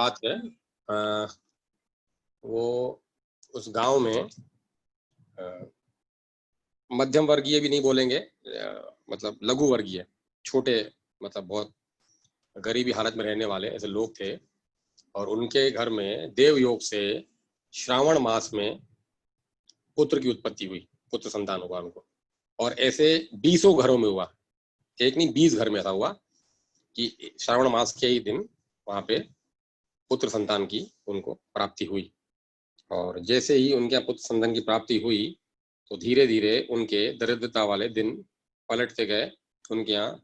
बात है, अ, वो उस गांव में मध्यम वर्गीय भी नहीं बोलेंगे, मतलब लघु वर्गीय, छोटे, मतलब बहुत गरीबी हालत में रहने वाले ऐसे लोग थे। और उनके घर में देव योग से श्रावण मास में पुत्र की उत्पत्ति हुई, पुत्र संतान हुआ उनको। और ऐसे 20 घरों में हुआ, एक नहीं 20 घर में ऐसा हुआ कि श्रावण मास के ही दिन वहां पे पुत्र संतान की उनको प्राप्ति हुई। और जैसे ही उनके यहाँ पुत्र संतान की प्राप्ति हुई तो धीरे धीरे उनके दरिद्रता वाले दिन पलटते गए। उनके यहाँ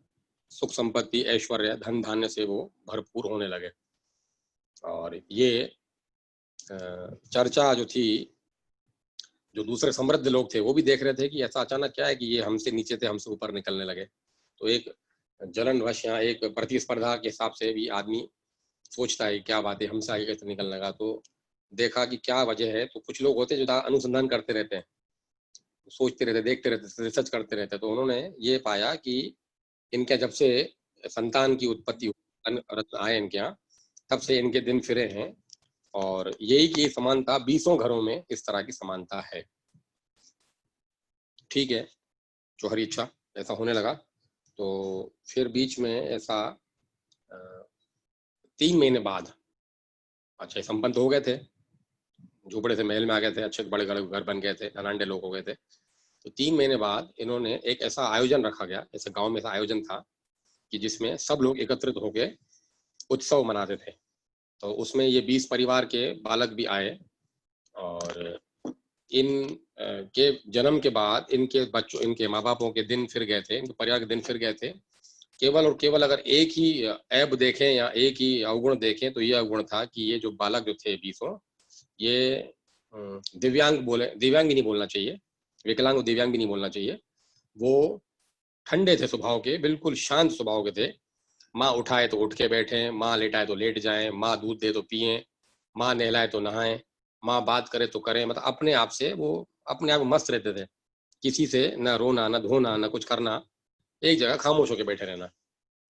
सुख संपत्ति, ऐश्वर्य, धन धान्य से वो भरपूर होने लगे। और ये चर्चा जो थी, जो दूसरे समृद्ध लोग थे वो भी देख रहे थे कि ऐसा अचानक क्या है कि ये हमसे नीचे थे, हमसे ऊपर निकलने लगे। तो एक जलनवश या एक प्रतिस्पर्धा के हिसाब से भी आदमी सोचता है क्या बात है, हमसे आगे कैसे निकलने लगा। तो देखा कि क्या वजह है। तो कुछ लोग होते हैं जो अनुसंधान करते रहते हैं, सोचते रहते, देखते रहते, रिसर्च करते रहते। तो उन्होंने ये पाया कि इनके जब से संतान की उत्पत्ति रत्न आए इनके यहाँ, तब से इनके दिन फिरे हैं। और यही की समानता 20 घरों में इस तरह की समानता है। ठीक है, जो हरी इच्छा ऐसा होने लगा। तो फिर बीच में ऐसा 3 महीने बाद, अच्छा संपन्न तो हो गए थे, झोपड़े से महल में आ गए थे, अच्छे बड़े घर बन गए थे, धनांडे लोग हो गए थे। तो 3 महीने बाद इन्होंने एक ऐसा आयोजन रखा गया, ऐसे गांव में ऐसा आयोजन था कि जिसमें सब लोग एकत्रित होके उत्सव मनाते थे। तो उसमें ये 20 परिवार के बालक भी आए। और इन के जन्म के बाद इनके बच्चों, इनके माँ बापों के दिन फिर गए थे, इनके परिवार के दिन फिर गए थे। केवल और केवल अगर एक ही ऐब देखें या एक ही अवगुण देखें तो ये अवगुण था कि ये जो बालक जो थे 20, ये दिव्यांग बोले, दिव्यांग भी नहीं बोलना चाहिए, विकलांग और दिव्यांग भी नहीं बोलना चाहिए। वो ठंडे थे स्वभाव के, बिल्कुल शांत स्वभाव के थे। माँ उठाए तो उठ के बैठे, माँ लेटाए तो लेट जाएं, माँ दूध दे तो पिए, माँ नहलाए तो नहाएं, माँ बात करे तो करें। मतलब अपने आप से वो अपने आप मस्त रहते थे, किसी से न रोना न धोना न कुछ करना, एक जगह खामोश होकर बैठे रहना।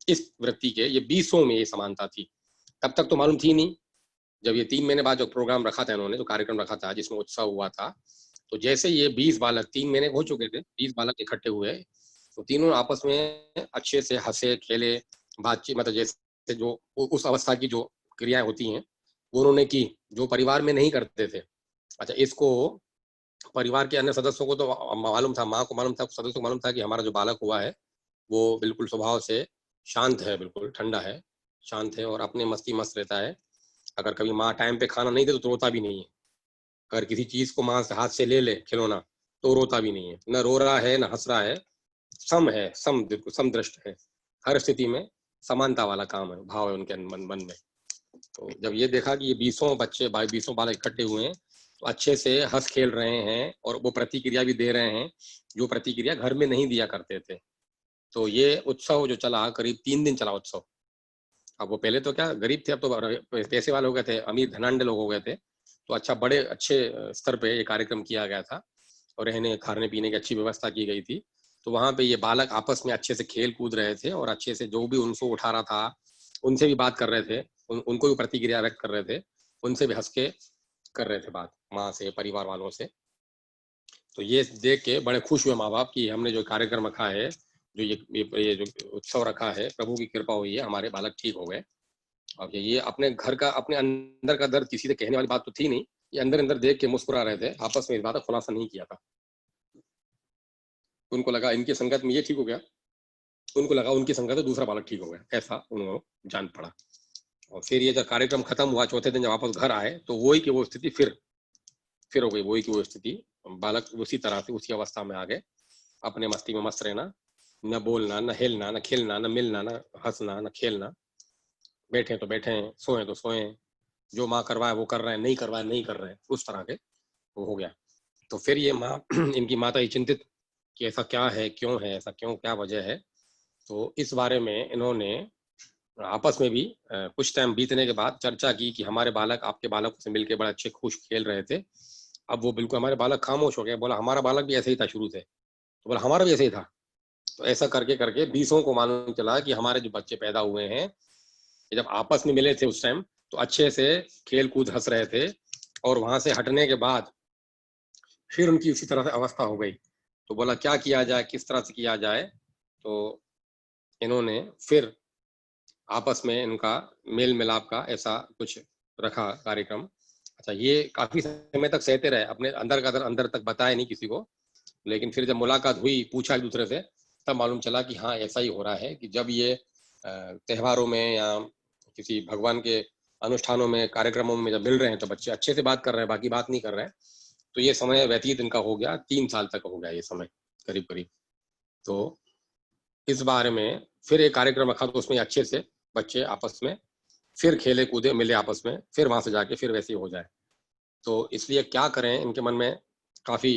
इस वृत्ति के ये 20 में ये समानता थी। तब तक तो मालूम थी नहीं। जब ये 3 महीने बाद जो प्रोग्राम रखा था इन्होंने, जो कार्यक्रम रखा था जिसमें उत्सव हुआ था, तो जैसे ये 20 बालक 3 महीने हो चुके थे, 20 बालक इकट्ठे हुए, तो तीनों आपस में अच्छे से हंसे खेले, बातचीत, मतलब जैसे जो उस अवस्था की जो क्रियाएं होती हैं वो उन्होंने की, जो परिवार में नहीं करते थे। अच्छा, इसको परिवार के अन्य सदस्यों को तो मालूम था, माँ को मालूम था, सदस्यों को मालूम था कि हमारा जो बालक हुआ है वो बिल्कुल स्वभाव से शांत है, बिल्कुल ठंडा है, शांत है और अपने मस्ती मस्त रहता है। अगर कभी माँ टाइम पे खाना नहीं दे तो रोता भी नहीं है। अगर किसी चीज को माँ से हाथ से ले ले खिलौना तो रोता भी नहीं है, न रो रहा है न हंस रहा है, सम है, सम, बिल्कुल समदृष्ट है। हर स्थिति में समानता वाला काम है, भाव है उनके मन में। तो जब ये देखा कि ये 20 बच्चे, 20 बालक इकट्ठे हुए हैं, तो अच्छे से हंस खेल रहे हैं और वो प्रतिक्रिया भी दे रहे हैं, जो प्रतिक्रिया घर में नहीं दिया करते थे। तो ये उत्सव जो चला, करीब 3 दिन चला उत्सव। अब वो पहले तो क्या गरीब थे, अब तो पैसे वाले हो गए थे, अमीर धनांडे लोग हो गए थे। तो अच्छा, बड़े अच्छे स्तर पे ये कार्यक्रम किया गया था और रहने खाने पीने की अच्छी व्यवस्था की गई थी। तो वहां पे ये बालक आपस में अच्छे से खेल कूद रहे थे और अच्छे से जो भी उनको उठा रहा था उनसे भी बात कर रहे थे, उनको भी प्रतिक्रिया व्यक्त कर रहे थे, उनसे भी हंस के कर रहे थे बात, माँ से, परिवार वालों से। तो ये देख के बड़े खुश हुए माँ बाप कि हमने जो कार्यक्रम रखा है, जो ये जो उत्सव रखा है, प्रभु की कृपा हुई है, हमारे बालक ठीक हो गए। अब ये अपने घर का, अपने अंदर का दर्द किसी से कहने वाली बात तो थी नहीं, ये अंदर अंदर देख के मुस्कुरा रहे थे, आपस में इस बात का खुलासा नहीं किया था। उनको लगा इनकी संगत में ये ठीक हो गया, उनको लगा उनकी संगत में दूसरा बालक ठीक हो गया, ऐसा उन्होंने जान पड़ा। और फिर ये जब कार्यक्रम खत्म हुआ, चौथे दिन जब वापस घर आए तो वही की वो स्थिति फिर हो गई, वही की वो स्थिति। बालक उसी तरह से उसी अवस्था में आ गए, अपने मस्ती में मस्त रहना, न बोलना, न हिलना, न खिलना, न मिलना, न हंसना, न खेलना, बैठे तो बैठे, सोए तो सोए, जो माँ करवाए वो कर रहे हैं, नहीं करवाए नहीं कर रहे हैं, उस तरह के वो हो गया। तो फिर ये माँ इनकी माता ही चिंतित कि ऐसा क्या है, क्यों है ऐसा, क्यों, क्या वजह है। तो इस बारे में इन्होंने आपस में भी कुछ टाइम बीतने के बाद चर्चा की कि हमारे बालक आपके बालकों से मिलकर बड़े अच्छे खुश खेल रहे थे, अब वो बिल्कुल हमारे बालक खामोश हो गए। बोला हमारा बालक भी ऐसे ही था शुरू से। तो बोला हमारा भी ऐसे ही था। तो ऐसा करके करके 20 को मालूम चला कि हमारे जो बच्चे पैदा हुए हैं, जब आपस में मिले थे उस टाइम, तो अच्छे से खेल कूद हंस रहे थे, और वहां से हटने के बाद फिर उनकी उसी तरह से अवस्था हो गई। तो बोला क्या किया जाए, किस तरह से किया जाए। तो इन्होंने फिर आपस में इनका मेल मिलाप का ऐसा कुछ रखा कार्यक्रम। अच्छा, ये काफी समय तक सहते रहे, अपने अंदर का अंदर तक बताया नहीं किसी को, लेकिन फिर जब मुलाकात हुई, पूछा एक दूसरे से, तब मालूम चला कि हाँ ऐसा ही हो रहा है कि जब ये त्योहारों में या किसी भगवान के अनुष्ठानों में, कार्यक्रमों में जब मिल रहे हैं तो बच्चे अच्छे से बात कर रहे हैं, बाकी बात नहीं कर रहे हैं। तो ये समय व्यतीत इनका हो गया, 3 साल तक हो गया ये समय करीब करीब। तो इस बारे में फिर एक कार्यक्रम रखा, तो उसमें अच्छे से बच्चे आपस में फिर खेले कूदे, मिले आपस में, फिर वहां से जाके फिर वैसे ही हो जाए। तो इसलिए क्या करें, इनके मन में काफी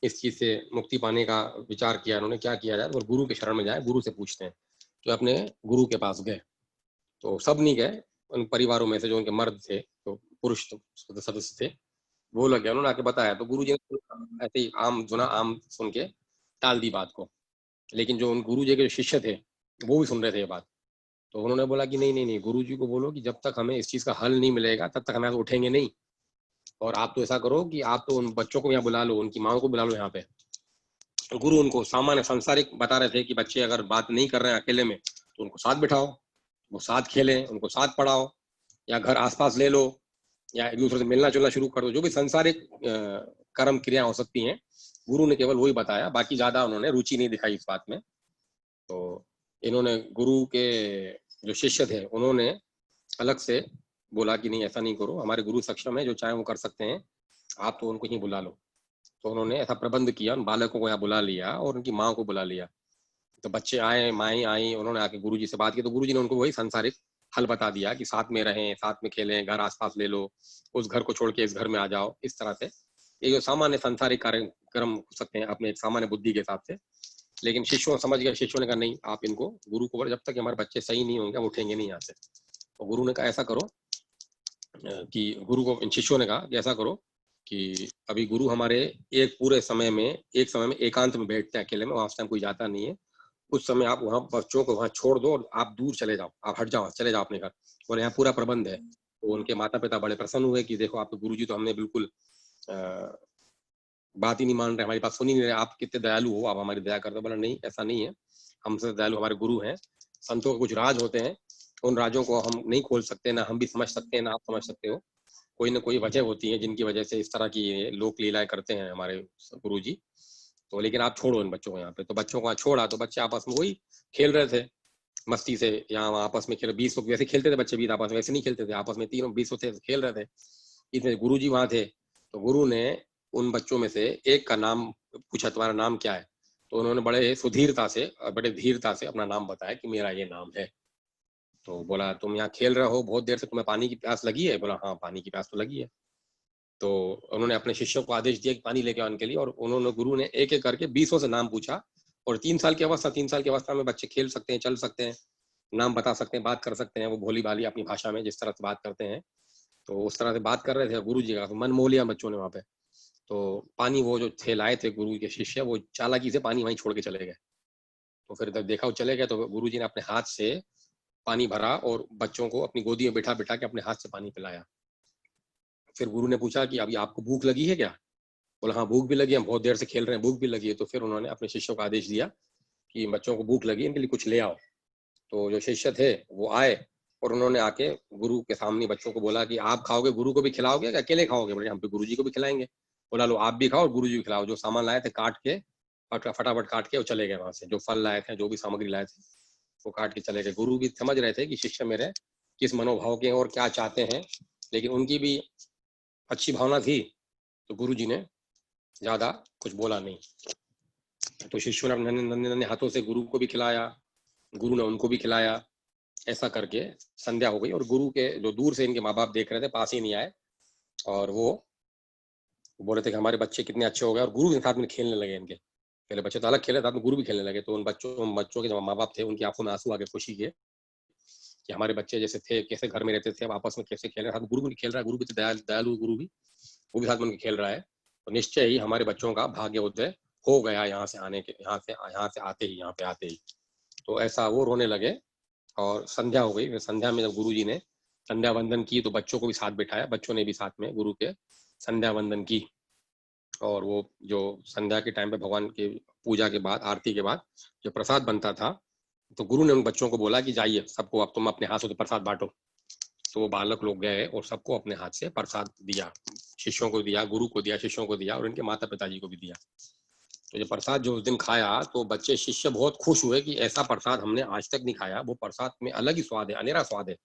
इस चीज से मुक्ति पाने का विचार किया इन्होंने, क्या किया जाए, और गुरु के शरण में जाए, गुरु से पूछते हैं। तो अपने गुरु के पास गए, तो सब नहीं गए, उन परिवारों में से जो उनके मर्द थे, तो पुरुष सदस्य थे, वो लग गया, उन्होंने आके बताया। तो गुरु जी ने ऐसे ही आम सुना, आम सुन के टाल दी बात को। लेकिन जो उन गुरु जी के शिष्य थे, वो भी सुन रहे थे ये बात। तो उन्होंने बोला कि नहीं नहीं नहीं, गुरु जी को बोलो कि जब तक हमें इस चीज का हल नहीं मिलेगा तब तक हम यहाँ से उठेंगे नहीं। और आप तो ऐसा करो कि आप तो उन बच्चों को यहाँ बुला लो, उनकी माओ को बुला लो यहाँ पे। तो गुरु उनको सामान्य सांसारिक बता रहे थे कि बच्चे अगर बात नहीं कर रहे हैं अकेले में, तो उनको साथ बिठाओ, वो साथ खेलें, उनको साथ पढ़ाओ, या घर आसपास ले लो, या एक दूसरे से मिलना जुलना शुरू कर दो, जो भी सांसारिक कर्म क्रिया हो सकती हैं। गुरु ने केवल वही बताया, बाकी ज्यादा उन्होंने रुचि नहीं दिखाई इस बात में। तो इन्होंने, गुरु के जो शिष्य थे, उन्होंने अलग से बोला कि नहीं ऐसा नहीं करो, हमारे गुरु सक्षम है, जो चाहे वो कर सकते हैं, आप तो उनको ही बुला लो। तो उन्होंने ऐसा प्रबंध किया, उन बालकों को यहाँ बुला लिया और उनकी माँ को बुला लिया। तो बच्चे आए, माएँ आई, उन्होंने आके गुरु जी से बात की, तो गुरु जी ने उनको वही सांसारिक हल बता दिया कि साथ में रहें, साथ में खेलें, घर आसपास ले लो, उस घर को छोड़ के इस घर में आ जाओ, इस तरह से। ये जो सामान्य सांसारिक कार्यक्रम हो सकते हैं अपने एक सामान्य बुद्धि के हिसाब से। लेकिन शिष्यों समझ गया, शिष्यों ने कहा नहीं, आप इनको गुरु को, जब तक हमारे बच्चे सही नहीं होंगे हम उठेंगे नहीं यहाँ से। तो गुरु ने कहा ऐसा करो कि गुरु को इन शिष्यों ने कहा कि ऐसा करो कि अभी गुरु हमारे एक पूरे समय में, एक समय में एकांत में बैठते हैं अकेले में, वहां टाइम कोई जाता नहीं है। कुछ समय आप वहाँ बच्चों को वहाँ छोड़ दो और आप दूर चले जाओ, आप हट जाओ, चले जाओ अपने घर, और यहाँ पूरा प्रबंध है। तो उनके माता पिता बड़े प्रसन्न हुए कि देखो आपके गुरु जी तो हमने बिल्कुल बात ही नहीं मान रहे, हमारी बात सुन ही नहीं रहे, आप कितने दयालु हो, आप हमारी दया करते हो। बोला नहीं ऐसा नहीं है, हमसे दयालु हमारे गुरु हैं। संतों के कुछ राज होते हैं, उन राजों को हम नहीं खोल सकते, ना हम भी समझ सकते हैं, ना आप समझ सकते हो। कोई ना कोई वजह होती है जिनकी वजह से इस तरह की लोक लीलाएं करते हैं हमारे गुरु जी। तो लेकिन आप छोड़ो इन बच्चों को यहाँ पे। तो बच्चों को वहाँ छोड़ा, तो बच्चे आपस में वही खेल रहे थे मस्ती से, यहाँ आपस में खेल, 20 लोग वैसे खेलते थे बच्चे भी, आपस में वैसे नहीं खेलते थे, आपस में तीनों 20 थे खेल रहे थे। इसमें गुरु जी वहां थे, तो गुरु ने उन बच्चों में से एक का नाम पूछा, तुम्हारा नाम क्या है। तो उन्होंने बड़े सुधीरता से और बड़े धीरता से अपना नाम बताया कि मेरा ये नाम है। तो बोला तुम यहाँ खेल रहे हो बहुत देर से, तुम्हें पानी की प्यास लगी है। बोला हाँ पानी की प्यास तो लगी है। तो उन्होंने अपने शिष्यों को आदेश दिया कि पानी लेके आओ उनके लिए, और उन्होंने, गुरु ने एक एक करके 20 से नाम पूछा। और 3 साल की अवस्था, 3 साल की अवस्था में बच्चे खेल सकते हैं, चल सकते हैं, नाम बता सकते हैं, बात कर सकते हैं, वो भोली भाली अपनी भाषा में जिस तरह से बात करते हैं। तो उस तरह से बात कर रहे थे गुरु जी का, तो मन मोह लिया बच्चों ने वहां पे। तो पानी वो जो थे लाए थे गुरु के शिष्य, वो चालाकी से पानी वहीं छोड़ के चले गए। तो फिर जब देखा वो चले गए, तो गुरु जी ने अपने हाथ से पानी भरा और बच्चों को अपनी गोदी में बिठा बिठा के अपने हाथ से पानी पिलाया। फिर गुरु ने पूछा कि अभी आपको भूख लगी है क्या। बोला हाँ भूख भी लगी, हम बहुत देर से खेल रहे हैं, भूख भी लगी है। तो फिर उन्होंने अपने शिष्यों को आदेश दिया कि बच्चों को भूख लगी, इनके लिए कुछ ले आओ। तो जो शिष्य थे वो आए, और उन्होंने आके गुरु के सामने बच्चों को बोला कि आप खाओगे, गुरु को भी खिलाओगे कि अकेले खाओगे। बोले हम तो गुरु जी को भी खिलाएंगे। बोला लो आप भी खाओ और गुरु जी भी खिलाओ। जो सामान लाए थे काट के, फटाफट काट के वो चले गए वहां से, जो फल लाए थे, जो भी सामग्री लाए थे, वो काट के चले गए। गुरु भी समझ रहे थे कि शिष्य मेरे किस मनोभाव के और क्या चाहते हैं, लेकिन उनकी भी अच्छी भावना थी। तो गुरु जी ने ज्यादा कुछ बोला नहीं। तो शिष्यों ने अपने नन्हे नन्हे हाथों से गुरु को भी खिलाया, गुरु ने उनको भी खिलाया। ऐसा करके संध्या हो गई, और गुरु के जो दूर से इनके माँ बाप देख रहे थे, पास ही नहीं आए, और वो बोल रहे थे कि हमारे बच्चे कितने अच्छे हो गए, और गुरु के साथ में खेलने लगे इनके। पहले बच्चे तो अलग खेले, साथ में गुरु भी खेलने लगे। तो उन बच्चों के जो माँ बाप थे, उनकी आंखों में आंसू आ गए खुशी के कि हमारे बच्चे जैसे थे, कैसे घर में रहते थे, अब आपस में कैसे खेल रहे हैं। गुरु भी खेल रहा है, गुरु भी तो दयालु गुरु भी, वो भी साथ में खेल रहा है। तो निश्चय ही हमारे बच्चों का भाग्य उदय हो गया यहाँ से आने के, यहाँ से आते ही, यहाँ पे आते ही। तो ऐसा वो रोने लगे। और संध्या हो गई। संध्या में जब गुरु जी ने संध्या वंदन की, तो बच्चों को भी साथ बिठाया, बच्चों ने भी साथ में गुरु के संध्या वंदन की। और वो जो संध्या के टाइम पे भगवान की पूजा के बाद, आरती के बाद जो प्रसाद बनता था, तो गुरु ने उन बच्चों को बोला कि जाइए सबको, अब तुम अपने हाथ से प्रसाद बांटो। तो वो बालक लोग गए और सबको अपने हाथ से प्रसाद दिया, शिष्यों को दिया, गुरु को दिया, शिष्यों को दिया और उनके माता पिताजी को भी दिया। तो ये प्रसाद जो उस दिन खाया, तो बच्चे शिष्य बहुत खुश हुए कि ऐसा प्रसाद हमने आज तक नहीं खाया। वो प्रसाद में अलग ही स्वाद है, अनेरा स्वाद है,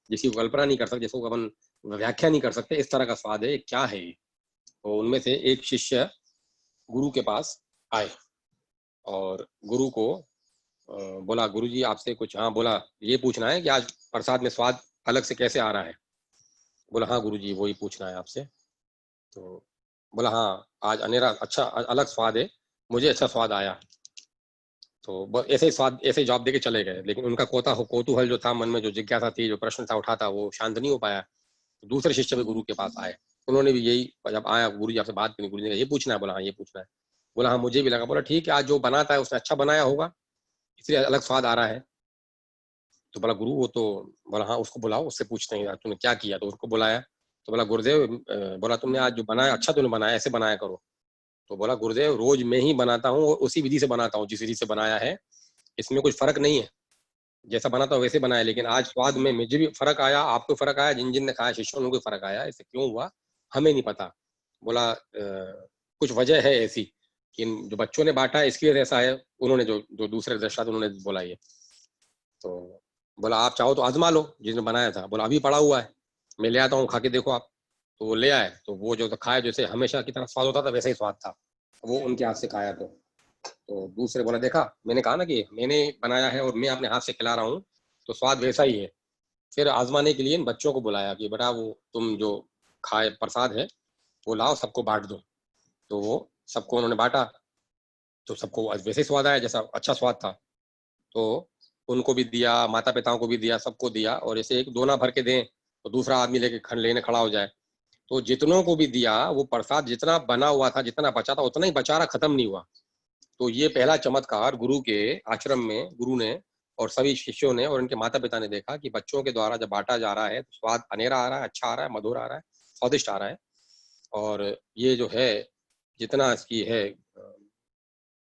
जिसकी कल्पना नहीं कर सकते, जिसको अपन व्याख्या नहीं कर सकते, इस तरह का स्वाद है। क्या है ये? तो उनमें से एक शिष्य गुरु के पास आए और गुरु को बोला, गुरु जी आपसे कुछ, हाँ बोला, ये पूछना है कि आज प्रसाद में स्वाद अलग से कैसे आ रहा है। बोला हाँ गुरु जी वही पूछना है आपसे। तो बोला हाँ आज अनेरा अच्छा अलग स्वाद है, मुझे अच्छा स्वाद आया। तो ऐसे ही स्वाद, ऐसे ही जवाब देके चले गए। लेकिन उनका कौतूहल जो था मन में, जो जिज्ञासा थी, जो प्रश्न था उठा था, वो शांत नहीं हो पाया। तो दूसरे शिष्य भी गुरु के पास आए, उन्होंने भी यही, जब आया गुरु जी आपसे बात करनी, गुरु जी ने ये पूछना है। बोला हाँ ये पूछना है। बोला हाँ मुझे भी लगा। बोला ठीक है, आज जो बनाता है उसने अच्छा बनाया होगा, इसलिए अलग स्वाद आ रहा है। तो बोला गुरु वो तो, बोला हाँ उसको बुलाओ, उससे पूछते हैं यार तूने क्या किया। तो उसको बुलाया। तो बोला गुरुदेव, बोला तुमने आज जो बनाया अच्छा तूने बनाया, ऐसे बनाया करो। तो बोला गुरुदेव रोज मैं ही बनाता हूँ और उसी विधि से बनाता हूँ जिस विधि से बनाया है, इसमें कुछ फर्क नहीं है, जैसा बनाता हूँ वैसे बनाया। लेकिन आज स्वाद में मुझे भी फर्क आया, आपको फर्क आया, जिन जिन ने खाया शिष्यों में कोई फर्क आया, ऐसे क्यों हुआ हमें नहीं पता। बोला कुछ वजह है ऐसी कि जो बच्चों ने बांटा है इसकी वजह से ऐसा है। उन्होंने जो जो दूसरे दृष्टा उन्होंने बोला ये। तो बोला आप चाहो तो आजमा लो जिसने बनाया था। बोला अभी पड़ा हुआ है, मैं ले आता हूँ, खा के देखो आप। तो वो ले आए, तो वो जो खाया जैसे हमेशा की तरह स्वाद होता था वैसा ही स्वाद था, वो उनके हाथ से खाया। तो दूसरे बोला देखा, मैंने कहा ना कि मैंने बनाया है और मैं अपने हाथ से खिला रहा हूँ, तो स्वाद वैसा ही है। फिर आजमाने के लिए इन बच्चों को बुलाया कि बेटा वो तुम जो खाए प्रसाद है वो लाओ, सबको बांट दो। तो वो सबको उन्होंने बांटा, तो सबको वैसे ही स्वाद आया जैसा अच्छा स्वाद था। तो उनको भी दिया, माता पिताओं को भी दिया, सबको दिया। और ऐसे एक दोना भर के दें तो दूसरा आदमी लेके लेने खड़ा हो जाए। तो जितनों को भी दिया वो प्रसाद, जितना बना हुआ था, जितना बचा था उतना ही बचा रहा, खत्म नहीं हुआ। तो ये पहला चमत्कार गुरु के आश्रम में गुरु ने और सभी शिष्यों ने और उनके माता पिता ने देखा कि बच्चों के द्वारा जब बांटा जा रहा है तो स्वाद अनेरा आ रहा है, अच्छा आ रहा है, मधुर आ रहा है, स्वादिष्ट आ रहा है। और ये जो है, जितना इसकी है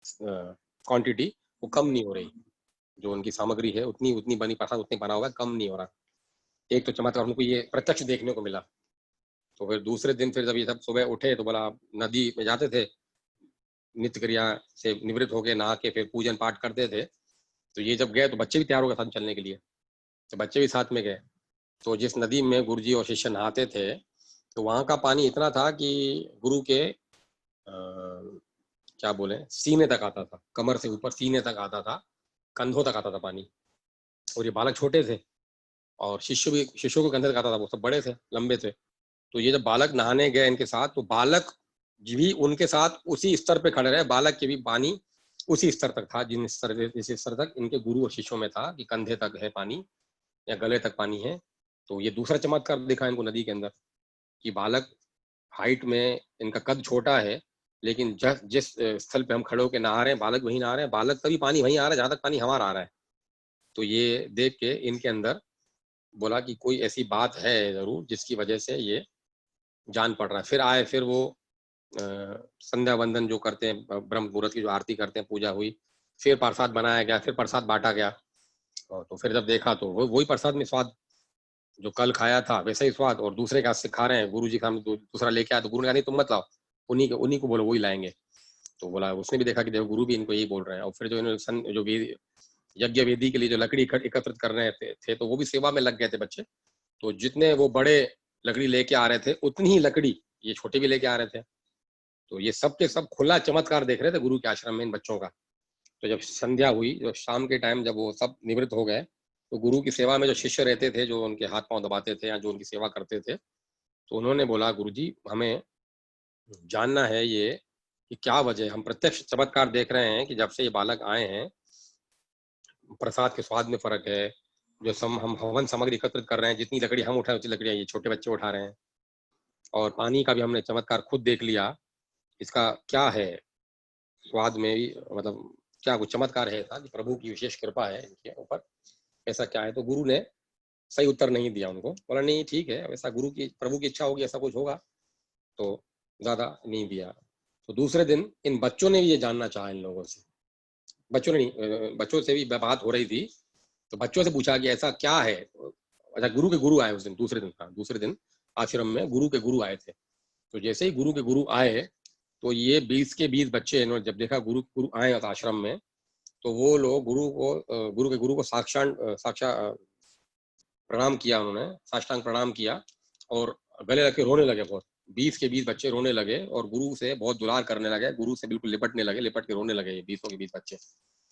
क्वांटिटी, वो कम नहीं हो रही। जो उनकी सामग्री है उतनी उतनी बनी, प्रसाद उतनी बना हुआ है, कम नहीं हो रहा। एक तो चमत्कार उनको ये प्रत्यक्ष देखने को मिला। तो फिर दूसरे दिन फिर जब ये सब सुबह उठे तो बोला, नदी में जाते थे, नित्य क्रिया से निवृत्त होके नहा के फिर पूजन पाठ करते थे। तो ये जब गए तो बच्चे भी तैयार हो गए साथ चलने के लिए, तो बच्चे भी साथ में गए। तो जिस नदी में गुरुजी और शिष्य नहाते थे, तो वहां का पानी इतना था कि गुरु के क्या बोले, सीने तक आता था, कमर से ऊपर सीने तक आता था, कंधों तक आता था पानी। और ये बालक छोटे थे और शिष्य भी, शिष्यों को कंधे तक आता था, वो सब बड़े थे, लंबे थे। तो ये जब बालक नहाने गए इनके साथ, तो बालक भी उनके साथ उसी स्तर पे खड़े रहे, बालक के भी पानी उसी स्तर तक था जिस स्तर तक इनके गुरु और शिष्यों में था कि कंधे तक है पानी या गले तक पानी है। तो ये दूसरा चमत्कार दिखा इनको नदी के अंदर कि बालक हाइट में, इनका कद छोटा है, लेकिन जिस स्थल पे हम खड़े होकर नहा रहे हैं बालक वहीं नहा रहे हैं, बालक तभी पानी वहीं आ रहा है जहां तक पानी हमारा आ रहा है। तो ये देख के इनके अंदर बोला कि कोई ऐसी बात है जरूर जिसकी वजह से ये जान पड़ रहा है। फिर आए, फिर वो संध्या वंदन जो करते हैं, ब्रह्म मुहूर्त की जो आरती करते हैं, पूजा हुई, फिर प्रसाद बनाया गया, फिर प्रसाद बांटा गया। और तो फिर जब देखा तो वही प्रसाद में स्वाद, जो कल खाया था वैसा ही स्वाद, और दूसरे के हाथ से खा रहे हैं। गुरु जी का दूसरा लेके आया तो गुरु ने कहा नहीं तुम मत लाओ, उन्हीं को बोलो वही लाएंगे। तो बोला, उसने भी देखा कि देखो गुरु भी इनको यही बोल रहे हैं। और फिर जो इन्होंने जो यज्ञ वेदी के लिए जो लकड़ी एकत्रित कर रहे थे, तो वो भी सेवा में लग गए थे बच्चे। तो जितने वो बड़े लकड़ी लेके आ रहे थे उतनी ही लकड़ी ये छोटे भी लेके आ रहे थे। तो ये सब के सब खुला चमत्कार देख रहे थे गुरु के आश्रम में इन बच्चों का। तो जब संध्या हुई, जो शाम के टाइम जब वो सब निवृत्त हो गए, तो गुरु की सेवा में जो शिष्य रहते थे, जो उनके हाथ पांव दबाते थे या जो उनकी सेवा करते थे, तो उन्होंने बोला गुरु जी हमें जानना है ये कि क्या वजह, हम प्रत्यक्ष चमत्कार देख रहे हैं कि जब से ये बालक आए हैं प्रसाद के स्वाद में फर्क है। जो हम हवन सामग्री एकत्रित कर रहे हैं, जितनी लकड़ी हम उठाए उतनी लकड़ियां ये छोटे बच्चे उठा रहे हैं। और पानी का भी हमने चमत्कार खुद देख लिया, इसका क्या है स्वाद में भी, मतलब क्या कुछ चमत्कार है ऐसा कि प्रभु की विशेष कृपा है इनके ऊपर, ऐसा क्या है। तो गुरु ने सही उत्तर नहीं दिया उनको। बोला नहीं ठीक है, वैसा गुरु की प्रभु की इच्छा होगी ऐसा कुछ होगा, तो ज़्यादा नहीं दिया। तो दूसरे दिन इन बच्चों ने भी ये जानना चाहा इन लोगों से, बच्चों ने नहीं, बच्चों से भी बात हो रही थी, तो बच्चों से पूछा कि ऐसा क्या है। अच्छा, गुरु के गुरु आए उस दिन, दूसरे दिन, हाँ दूसरे दिन आश्रम में गुरु के गुरु आए थे। तो जैसे ही गुरु के गुरु आए, तो ये 20 के 20 बच्चे, इन्होंने जब देखा गुरु आए आश्रम में, तो वो लोग गुरु के गुरु को साक्षात प्रणाम किया उन्होंने, साष्टांग प्रणाम किया और गले लग के रोने लगे बहुत। 20 के 20 बच्चे रोने लगे और गुरु से बहुत दुलार करने लगे, गुरु से बिल्कुल लिपटने लगे, लिपट के रोने लगे ये 20 के 20 बच्चे,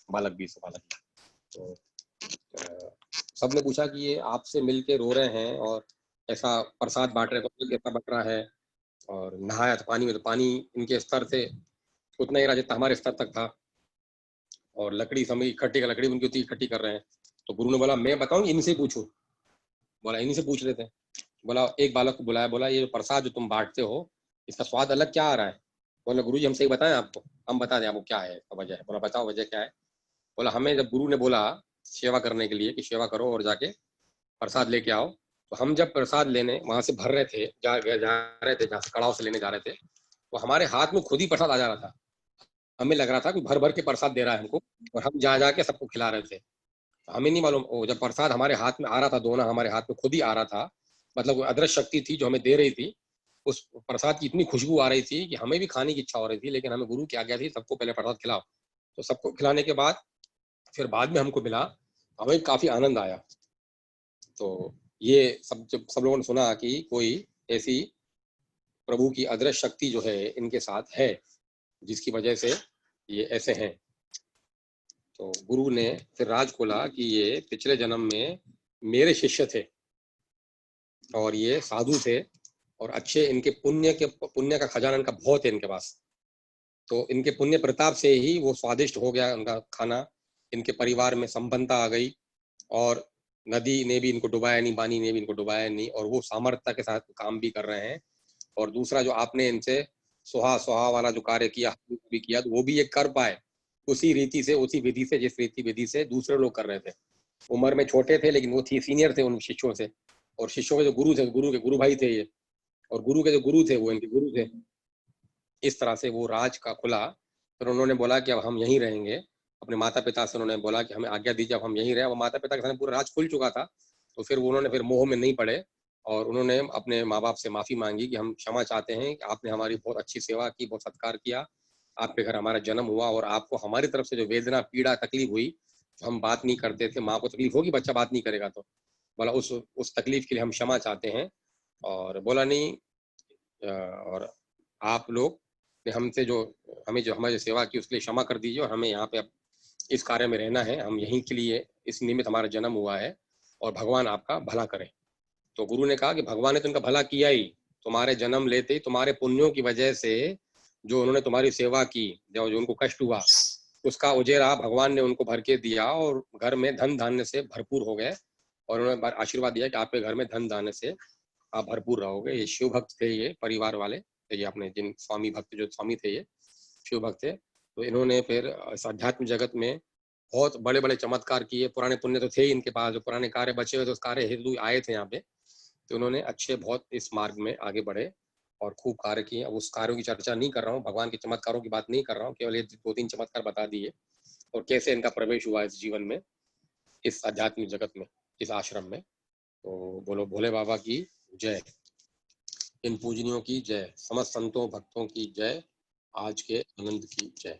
बालक 20 बालक। तो सबने पूछा कि ये आपसे मिलके रो रहे हैं और ऐसा प्रसाद बांट रहे हैं, कैसा बट रहा है, और नहाया था पानी में, तो पानी इनके स्तर से उतना ही रहा जितना हमारे स्तर तक था, और लकड़ी समय इकट्ठी का लकड़ी उनकी उतनी इकट्ठी कर रहे हैं। तो गुरु ने बोला मैं बताऊं इनसे पूछूं। बोला इन्हीं से पूछ लेते हैं। बोला एक बालक को बुलाया, बोला ये जो प्रसाद जो तुम बांटते हो इसका स्वाद अलग क्या आ रहा है। बोला गुरु जी हम सही बताएं आपको, हम बता दें आपको क्या है वजह है। बोला बताओ वजह क्या है। बोला हमें जब गुरु ने बोला सेवा करने के लिए कि सेवा करो और जाके प्रसाद लेके आओ, तो हम जब प्रसाद लेने वहां से भर रहे थे, जा रहे थे, जहाँ से कड़ाव से लेने जा रहे थे, तो हमारे हाथ में खुद ही प्रसाद आ जा रहा था। हमें लग रहा था कि भर भर के प्रसाद दे रहा है हमको, और हम जा जाके सबको खिला रहे थे। हमें नहीं मालूम, जब प्रसाद हमारे हाथ में आ रहा था, दोना हमारे हाथ में खुद ही आ रहा था, मतलब अदृश्य शक्ति थी जो हमें दे रही थी। उस प्रसाद की इतनी खुशबू आ रही थी कि हमें भी खाने की इच्छा हो रही थी, लेकिन हमें गुरु की आज्ञा थी सबको पहले प्रसाद खिलाओ। तो सबको खिलाने के बाद फिर बाद में हमको मिला, हमें काफी आनंद आया। तो ये सब जब सब लोगों ने सुना कि कोई ऐसी प्रभु की अदृश्य शक्ति जो है इनके साथ है, जिसकी वजह से ये ऐसे हैं, तो गुरु ने फिर राज खोला कि ये पिछले जन्म में मेरे शिष्य थे और ये साधु थे और अच्छे, इनके पुण्य का खजाना इनका बहुत है इनके पास। तो इनके पुण्य प्रताप से ही वो स्वादिष्ट हो गया उनका खाना, इनके परिवार में संपन्नता आ गई, और नदी ने भी इनको डुबाया नहीं, पानी ने भी इनको डुबाया नहीं, और वो सामर्थ्य के साथ काम भी कर रहे हैं। और दूसरा जो आपने इनसे सुहा सुहा वाला जो कार्य किया भी किया, तो वो भी ये कर पाए उसी रीति से, उसी विधि से, जिस रीति विधि से दूसरे लोग कर रहे थे। उम्र में छोटे थे लेकिन वो थी सीनियर थे उन शिष्यों से, और शिष्यों के जो गुरु थे, गुरु के गुरु भाई थे ये, और गुरु के जो गुरु थे वो इनके गुरु थे। इस तरह से वो राज का खुला। फिर उन्होंने बोला कि अब हम यहीं रहेंगे, अपने माता पिता से उन्होंने बोला कि हमें आज्ञा दीजिए, अब हम यहीं रहे। वो माता पिता के सामने पूरा राज खुल चुका था, तो फिर उन्होंने फिर मोह में नहीं पड़े, और उन्होंने अपने माँ बाप से माफी मांगी कि हम क्षमा चाहते हैं कि आपने हमारी बहुत अच्छी सेवा की, बहुत सत्कार किया, आपके घर हमारा जन्म हुआ, और आपको हमारी तरफ से जो वेदना पीड़ा तकलीफ हुई, तो हम बात नहीं करते थे, माँ को तकलीफ होगी बच्चा बात नहीं करेगा, तो बोला उस तकलीफ के लिए हम क्षमा चाहते हैं। और बोला नहीं, और आप लोग ने हमसे जो हमें जो हमारी सेवा की उसके लिए क्षमा कर दीजिए, और हमें यहाँ पे अब इस कार्य में रहना है, हम यहीं के लिए इस निमित्त हमारा जन्म हुआ है, और भगवान आपका भला करे। तो गुरु ने कहा कि भगवान ने तो इनका भला किया ही, तुम्हारे जन्म लेते ही तुम्हारे पुण्यों की वजह से जो उन्होंने तुम्हारी सेवा की, जो उनको कष्ट हुआ, उसका उजेरा भगवान ने उनको भर के दिया, और घर में धन धान्य से भरपूर हो गए, और उन्होंने आशीर्वाद दिया कि आपके घर में धन धान्य से आप भरपूर रहोगे। ये शिव भक्त थे, ये परिवार वाले, तो ये अपने जिन स्वामी भक्त जो स्वामी थे ये शिव भक्त थे। तो इन्होंने फिर इस आध्यात्मिक जगत में बहुत बड़े बड़े चमत्कार किए, पुराने पुण्य तो थे ही इनके पास, जो पुराने कार्य बचे हुए थे उस कार्य हेतु आए थे यहाँ पे। तो उन्होंने अच्छे बहुत इस मार्ग में आगे बढ़े और खूब कार्य किए। अब उस कार्यों की चर्चा नहीं कर रहा हूँ, भगवान के चमत्कारों की बात नहीं कर रहा हूँ, केवल ये 2-3 चमत्कार बता दिए, और कैसे इनका प्रवेश हुआ इस जीवन में, इस आध्यात्मिक जगत में, इस आश्रम में। तो बोलो भोले बाबा की जय, इन पूजनियों की जय, समस्त संतों भक्तों की जय, आज के आनंद की जय।